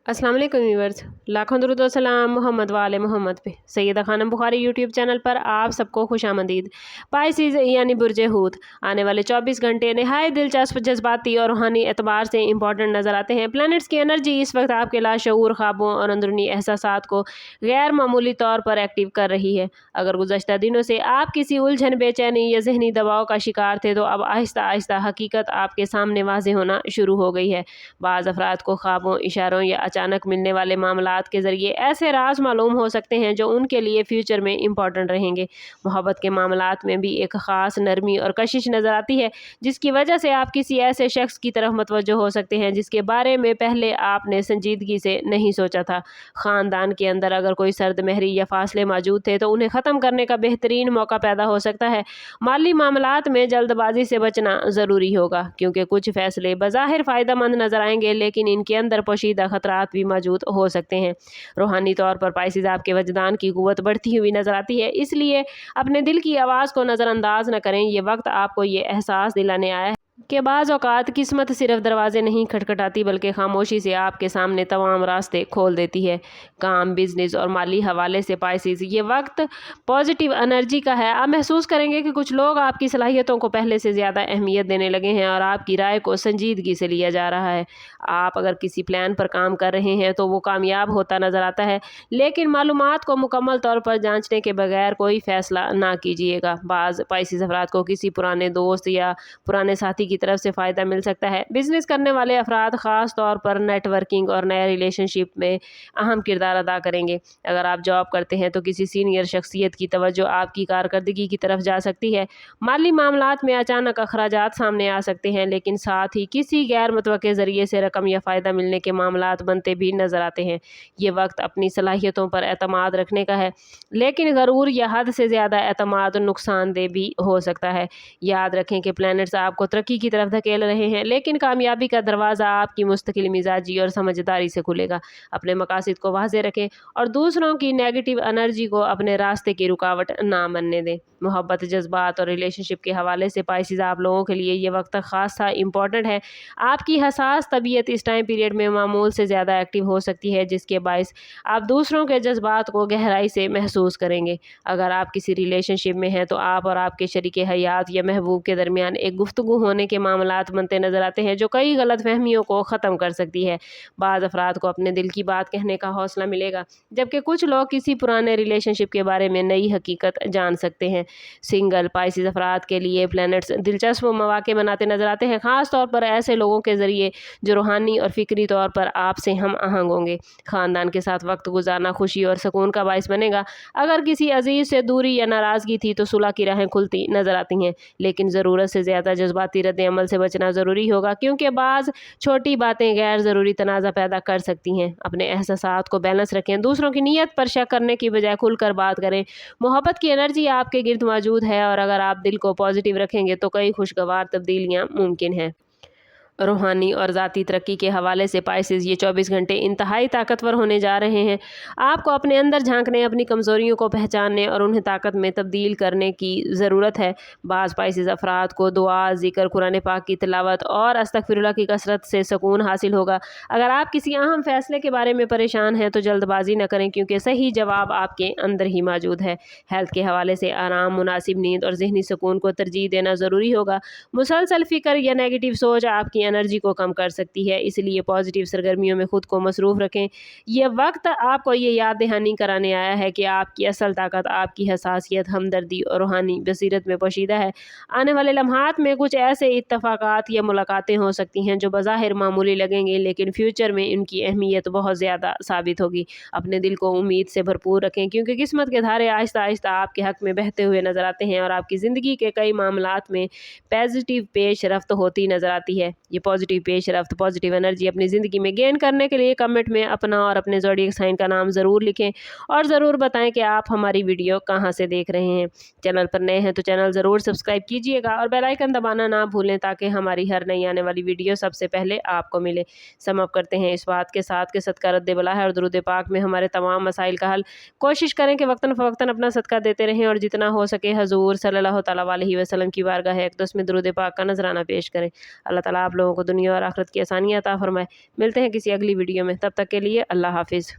अस्सलाम वालेकुम व्यूअर्स, लाखों दुरूद व सलाम मोहम्मद वाले मोहम्मद पे। सैयदा खानम बुखारी यूट्यूब चैनल पर आप सबको खुशामदीद। पाइसिस यानी बुर्जे हूत आने वाले 24 घंटे नहायत दिलचस्प, जज्बाती और रूहानी एतबार से इंपॉर्टेंट नज़र आते हैं। प्लैनेट्स की एनर्जी इस वक्त आपके लाशऊर ख्वाबों और अंदरूनी एहसासात को गैर मामूली तौर पर एक्टिव कर रही है। अगर गुज़श्ता दिनों से आप किसी उलझन, बेचैनी या जहनी दबाव का शिकार थे तो अब आहिस्ता आहिस्ता हकीकत आपके सामने वाज़ेह होना शुरू हो गई है। बाज़ अफराद को ख्वाबों, इशारों या अचानक मिलने वाले मामलात के ज़रिए ऐसे राज मालूम हो सकते हैं जो उनके लिए फ्यूचर में इम्पॉर्टेंट रहेंगे। मोहब्बत के मामलात में भी एक ख़ास नरमी और कशिश नज़र आती है, जिसकी वजह से आप किसी ऐसे शख्स की तरफ मुतवज्जो हो सकते हैं जिसके बारे में पहले आपने संजीदगी से नहीं सोचा था। ख़ानदान के अंदर अगर कोई सर्द महरी या फासले मौजूद थे तो उन्हें ख़त्म करने का बेहतरीन मौका पैदा हो सकता है। माली मामलात में जल्दबाजी से बचना ज़रूरी होगा, क्योंकि कुछ फ़ैसले बज़ाहिर फ़ायदेमंद नज़र आएंगे लेकिन इनके अंदर पोशीदा खतरात भी मौजूद हो सकते हैं। रूहानी तौर पर पाइसिस आपके वजदान की कुव्वत बढ़ती हुई नजर आती है, इसलिए अपने दिल की आवाज़ को नज़रअंदाज न करें। ये वक्त आपको ये एहसास दिलाने आया है कि बाज़ औक़ात किस्मत सिर्फ दरवाजे नहीं खटखटाती बल्कि खामोशी से आपके सामने तमाम रास्ते खोल देती है। काम, बिजनेस और माली हवाले से पाइसिस ये वक्त पॉजिटिव एनर्जी का है। आप महसूस करेंगे कि कुछ लोग आपकी सलाहियतों को पहले से ज़्यादा अहमियत देने लगे हैं और आपकी राय को संजीदगी से लिया जा रहा है। आप अगर किसी प्लान पर काम कर रहे हैं तो वो कामयाब होता नज़र आता है, लेकिन मालूमात को मुकम्मल तौर पर जांचने के बगैर कोई फ़ैसला ना कीजिएगा। बाज़ पाइसिस अफराद को किसी पुराने दोस्त या पुराने साथी की तरफ से फ़ायदा मिल सकता है। बिजनेस करने वाले अफराद ख़ास तौर पर नेटवर्किंग और नए रिलेशनशिप में अहम किरदार अदा करेंगे। अगर आप जॉब करते हैं तो किसी सीनियर शख्सियत की तवज्जो आपकी कारकर्दगी की तरफ जा सकती है। माली मामलात में अचानक अखराजात सामने आ सकते हैं, लेकिन साथ ही किसी गैर मुतवक्के ज़रिए से रकम या फ़ायदा मिलने के मामलात बनते भी नज़र आते हैं। ये वक्त अपनी सलाहियतों पर एतमाद रखने का है, लेकिन गरूर या हद से ज़्यादा एतमाद नुकसानदेह भी हो सकता है। याद रखें कि प्लैनेट्स आपको तरक्की की तरफ धकेल रहे हैं, लेकिन कामयाबी का दरवाज़ा आपकी मुस्तकिल मिजाजी और समझदारी से खुलेगा। अपने मकासद को वाज़ेह रखें और दूसरों की नेगेटिव एनर्जी को अपने रास्ते की रुकावट ना बनने दें। मोहब्बत, जज्बात और रिलेशनशिप के हवाले से पाइसिस आप लोगों के लिए ये वक्त ख़ास था इम्पॉर्टेंट है। आपकी हसास तबीयत इस टाइम पीरियड में मामूल से ज़्यादा एक्टिव हो सकती है, जिसके बायस आप दूसरों के जज्बात को गहराई से महसूस करेंगे। अगर आप किसी रिलेशनशिप में हैं तो आप और आपके शरीके हयात या महबूब के दरमियान एक गुफ्तगू होने के मामलात बनते नज़र आते हैं जो कई गलत फहमियों को ख़त्म कर सकती है। बाज़ अफराद को अपने दिल की बात कहने का हौसला मिलेगा, जबकि कुछ लोग किसी पुराने रिलेशनशिप के बारे में नई हकीकत जान सकते हैं। सिंगल पाइसिस अफराद के लिए प्लैनेट्स दिलचस्प मौके बनाते नज़र आते हैं, ख़ास तौर पर ऐसे लोगों के ज़रिए जो रूहानी और फ़िक्री तौर पर आपसे हम आहंग होंगे। ख़ानदान के साथ वक्त गुजारना खुशी और सुकून का बायस बनेगा। अगर किसी अजीज़ से दूरी या नाराज़गी थी तो सुलह की राहें खुलती नज़र आती हैं, लेकिन ज़रूरत से ज़्यादा जज्बाती रद्द अमल से बचना ज़रूरी होगा, क्योंकि बाज़ छोटी बातें गैर ज़रूरी तनाज़ा पैदा कर सकती हैं। अपने एहसासात को बैलेंस रखें, दूसरों की नीयत पर शक करने की बजाय खुलकर बात करें। मोहब्बत की एनर्जी आपके गिर्द मौजूद है और अगर आप दिल को पॉजिटिव रखेंगे तो कई खुशगवार तब्दीलियाँ मुमकिन हैं। रूहानी और ज़ाती तरक्की के हवाले से पाइसिस ये 24 घंटे इंतहाई ताकतवर होने जा रहे हैं। आपको अपने अंदर झांकने, अपनी कमज़ोरियों को पहचानने और उन्हें ताकत में तब्दील करने की ज़रूरत है। बाज़ पाइसिस अफराद को दुआ, ज़िक्र, कुरान पाक की तिलावत और अस्तगफिरुल्लाह की कसरत से सुकून हासिल होगा। अगर आप किसी अहम फ़ैसले के बारे में परेशान हैं तो जल्दबाजी न करें, क्योंकि सही जवाब आपके अंदर ही मौजूद है। हेल्थ के हवाले से आराम, मुनासिब नींद और ज़हनी सुकून को तरजीह देना ज़रूरी होगा। मुसलसल फ़िक्र या नेगेटिव सोच आपकी एनर्जी को कम कर सकती है, इसलिए पॉजिटिव सरगर्मियों में खुद को मसरूफ़ रखें। यह वक्त आपको ये याद दहानी कराने आया है कि आपकी असल ताकत आपकी हसासियत, हमदर्दी और रूहानी बसीरत में पोशीदा है। आने वाले लम्हात में कुछ ऐसे इत्तफ़ाक़ात या मुलाकातें हो सकती हैं जो बज़ाहिर मामूली लगेंगे, लेकिन फ्यूचर में इनकी अहमियत बहुत ज़्यादा साबित होगी। अपने दिल को उम्मीद से भरपूर रखें, क्योंकि किस्मत के धारे आहिस्ता आहिस्ता आपके हक़ में बहते हुए नज़र आते हैं और आपकी ज़िंदगी के कई मामलात में पॉजिटिव पेश रफ्त होती नज़र आती है। ये पॉजिटिव पेश रफ्त, पॉजिटिव एनर्जी अपनी ज़िंदगी में गेन करने के लिए कमेंट में अपना और अपने ज़ोडिएक साइन का नाम ज़रूर लिखें और ज़रूर बताएं कि आप हमारी वीडियो कहाँ से देख रहे हैं। चैनल पर नए हैं तो चैनल ज़रूर सब्सक्राइब कीजिएगा और बेल आइकन दबाना ना भूलें, ताकि हमारी हर नई आने वाली वीडियो सबसे पहले आपको मिले। सम अप करते हैं इस बात के साथ कि सदका रद्द बला है और दुरूद पाक में हमारे तमाम मसाइल का हल। कोशिश करें कि वक्तन फ़वक्तन अपना सदका देते रहें और जितना हो सके हजूर सल्लल्लाहु तआला अलैहि वसल्लम की बारगाह अक़दस में दुरूद पाक का नजराना पेश करें। अल्लाह ताला आप लोगों को दुनिया और आखिरत की आसानियाँ अता फरमाए। मिलते हैं किसी अगली वीडियो में, तब तक के लिए अल्लाह हाफिज़।